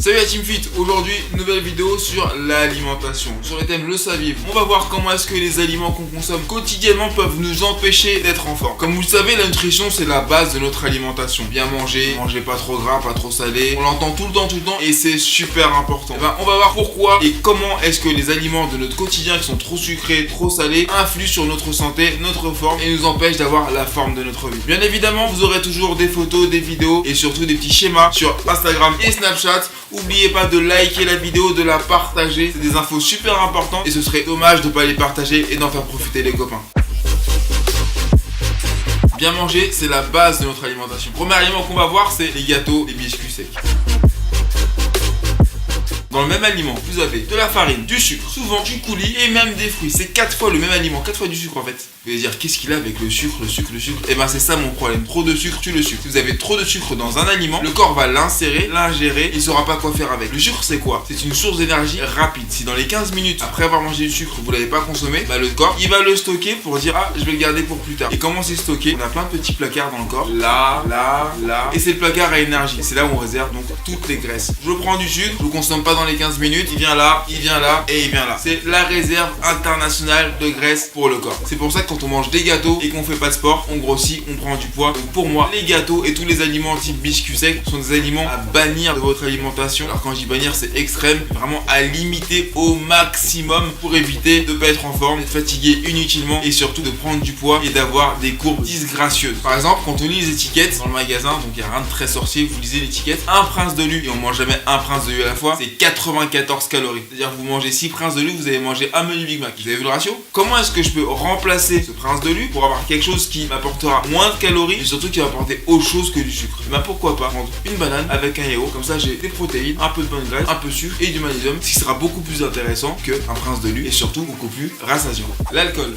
Salut la Team Fit, aujourd'hui nouvelle vidéo sur l'alimentation. Sur le thème le saviez-vous, on va voir comment est-ce que les aliments qu'on consomme quotidiennement peuvent nous empêcher d'être en forme. Comme vous le savez, la nutrition c'est la base de notre alimentation. Bien manger, manger pas trop gras, pas trop salé, on l'entend tout le temps et c'est super important. Et on va voir pourquoi et comment est-ce que les aliments de notre quotidien qui sont trop sucrés, trop salés, influent sur notre santé, notre forme et nous empêchent d'avoir la forme de notre vie. Bien évidemment, vous aurez toujours des photos, des vidéos et surtout des petits schémas sur Instagram et Snapchat. N'oubliez pas de liker la vidéo, de la partager, c'est des infos super importantes et ce serait dommage de ne pas les partager et d'en faire profiter les copains. Bien manger, c'est la base de notre alimentation. Premier aliment qu'on va voir, c'est les gâteaux, les biscuits secs. Dans le même aliment, vous avez de la farine, du sucre, souvent du coulis et même des fruits. C'est 4 fois le même aliment, 4 fois du sucre en fait. Vous allez dire, qu'est-ce qu'il a avec le sucre? Et ben c'est ça mon problème, trop de sucre tue le sucre. Si vous avez trop de sucre dans un aliment, le corps va l'insérer, l'ingérer, il saura pas quoi faire avec. Le sucre c'est quoi? C'est une source d'énergie rapide. Si dans les 15 minutes après avoir mangé du sucre, vous l'avez pas consommé, bah le corps, il va le stocker pour dire, ah je vais le garder pour plus tard. Et comment c'est stocké? On a plein de petits placards dans le corps, là, et c'est le placard à énergie. C'est là où on réserve donc toutes les graisses. Je prends du sucre, je le consomme pas dans les 15 minutes, il vient là, et il vient là. C'est la réserve internationale de graisse pour le corps. C'est pour ça que quand on mange des gâteaux et qu'on fait pas de sport, on grossit, on prend du poids. Donc pour moi, les gâteaux et tous les aliments type biscuits secs sont des aliments à bannir de votre alimentation. Alors quand je dis bannir, c'est extrême, vraiment à limiter au maximum pour éviter de pas être en forme, d'être fatigué inutilement et surtout de prendre du poids et d'avoir des courbes disgracieuses. Par exemple, quand on lit les étiquettes dans le magasin, donc il n'y a rien de très sorcier, vous lisez l'étiquette, un prince de lu, et on mange jamais un prince de lu à la fois, c'est 94 calories. C'est-à-dire que vous mangez 6 princes de lu, vous allez manger un menu Big Mac. Vous avez vu le ratio? Comment est-ce que je peux remplacer ce prince de lu pour avoir quelque chose qui m'apportera moins de calories et surtout qui va apporter autre chose que du sucre? Et ben pourquoi pas prendre une banane avec un yaourt, comme ça j'ai des protéines, un peu de bonne graisse, un peu de sucre et du magnésium, ce qui sera beaucoup plus intéressant qu'un prince de lu et surtout beaucoup plus rassasiant. L'alcool.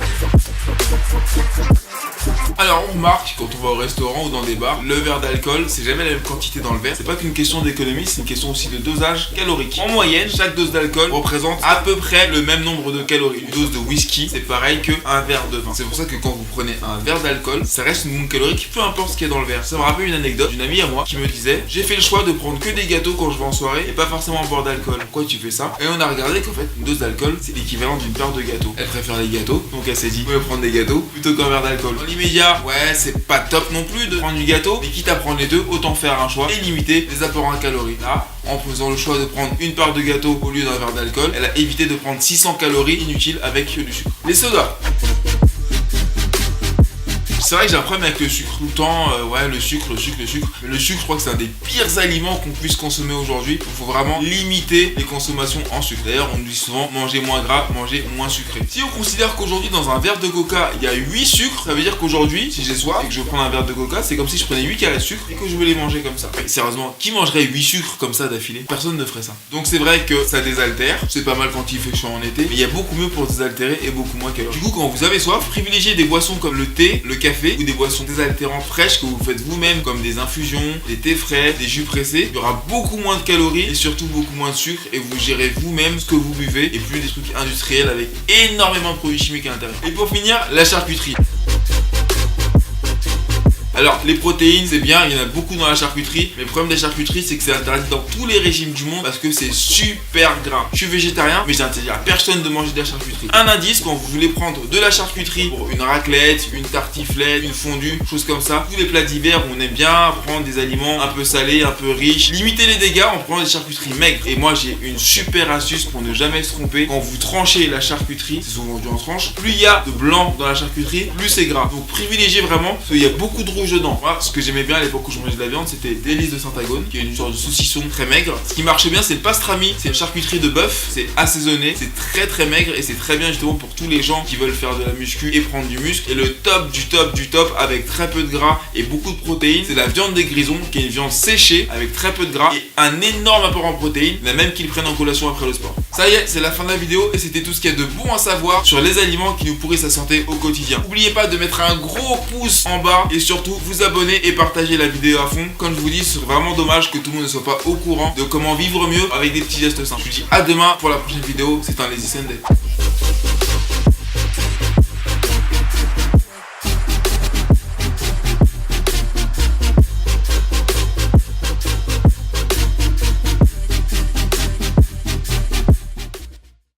Alors on remarque quand on va au restaurant ou dans des bars, le verre d'alcool c'est jamais la même quantité dans le verre. C'est pas qu'une question d'économie, c'est une question aussi de dosage calorique. En moyenne, chaque dose d'alcool représente à peu près le même nombre de calories. Une dose de whisky c'est pareil qu'un verre de vin. C'est pour ça que quand vous prenez un verre d'alcool, ça reste une bombe calorique, peu importe ce qu'il y a dans le verre. Ça me rappelle une anecdote d'une amie à moi qui me disait, j'ai fait le choix de prendre que des gâteaux quand je vais en soirée et pas forcément boire d'alcool. Pourquoi tu fais ça? Et on a regardé qu'en fait une dose d'alcool c'est l'équivalent d'une paire de gâteaux. Elle préfère les gâteaux, donc elle s'est dit, je vais prendre des gâteaux plutôt qu'un verre d'alcool. Dans l'immédiat, ouais c'est pas top non plus de prendre du gâteau, mais quitte à prendre les deux, autant faire un choix et limiter les apports en calories. Là, en faisant le choix de prendre une part de gâteau au lieu d'un verre d'alcool, elle a évité de prendre 600 calories inutiles avec du sucre. Les sodas. C'est vrai que j'ai un problème avec le sucre. Tout le temps, ouais, le sucre. Mais le sucre, je crois que c'est un des pires aliments qu'on puisse consommer aujourd'hui. Il faut vraiment limiter les consommations en sucre. D'ailleurs, on nous dit souvent manger moins gras, manger moins sucré. Si on considère qu'aujourd'hui, dans un verre de coca, il y a 8 sucres, ça veut dire qu'aujourd'hui, si j'ai soif et que je prends un verre de coca, c'est comme si je prenais 8 carrés de sucre et que je veux les manger comme ça. Et sérieusement, qui mangerait 8 sucres comme ça d'affilée? Personne ne ferait ça. Donc c'est vrai que ça désaltère. C'est pas mal quand il fait chaud en été. Mais il y a beaucoup mieux pour désaltérer et beaucoup moins calorique. Du coup, quand vous avez soif, privilégiez des boissons comme le thé, le café ou des boissons désaltérantes fraîches que vous faites vous-même comme des infusions, des thés frais, des jus pressés. Il y aura beaucoup moins de calories et surtout beaucoup moins de sucre et vous gérez vous-même ce que vous buvez et plus des trucs industriels avec énormément de produits chimiques à l'intérieur. Et pour finir, la charcuterie. Alors les protéines c'est bien, il y en a beaucoup dans la charcuterie, mais le problème des charcuteries c'est que c'est interdit dans tous les régimes du monde parce que c'est super gras. Je suis végétarien mais j'interdis à personne de manger de la charcuterie. Un indice, quand vous voulez prendre de la charcuterie pour une raclette, une tartiflette, une fondue, choses comme ça, tous les plats d'hiver où on aime bien prendre des aliments un peu salés, un peu riches, limiter les dégâts en prenant des charcuteries maigres. Et moi j'ai une super astuce pour ne jamais se tromper. Quand vous tranchez la charcuterie, c'est souvent vendu en tranches, plus il y a de blanc dans la charcuterie, plus c'est gras. Donc privilégiez vraiment parce qu'il y a beaucoup de rouge dedans. Moi, ce que j'aimais bien à l'époque où je mangeais de la viande, c'était Délices de Saint-Agone, qui est une sorte de saucisson très maigre. Ce qui marchait bien, c'est le pastrami, c'est une charcuterie de bœuf, c'est assaisonné, c'est très maigre et c'est très bien justement pour tous les gens qui veulent faire de la muscu et prendre du muscle. Et le top du top avec très peu de gras et beaucoup de protéines, c'est la viande des grisons, qui est une viande séchée avec très peu de gras et un énorme apport en protéines, mais même qu'ils prennent en collation après le sport. Ça y est, c'est la fin de la vidéo et c'était tout ce qu'il y a de bon à savoir sur les aliments qui nous pourrissent la santé au quotidien. N'oubliez pas de mettre un gros pouce en bas et surtout vous abonner et partager la vidéo à fond. Comme je vous dis, c'est vraiment dommage que tout le monde ne soit pas au courant de comment vivre mieux avec des petits gestes simples. Je vous dis à demain pour la prochaine vidéo. C'est un Lazy Sunday.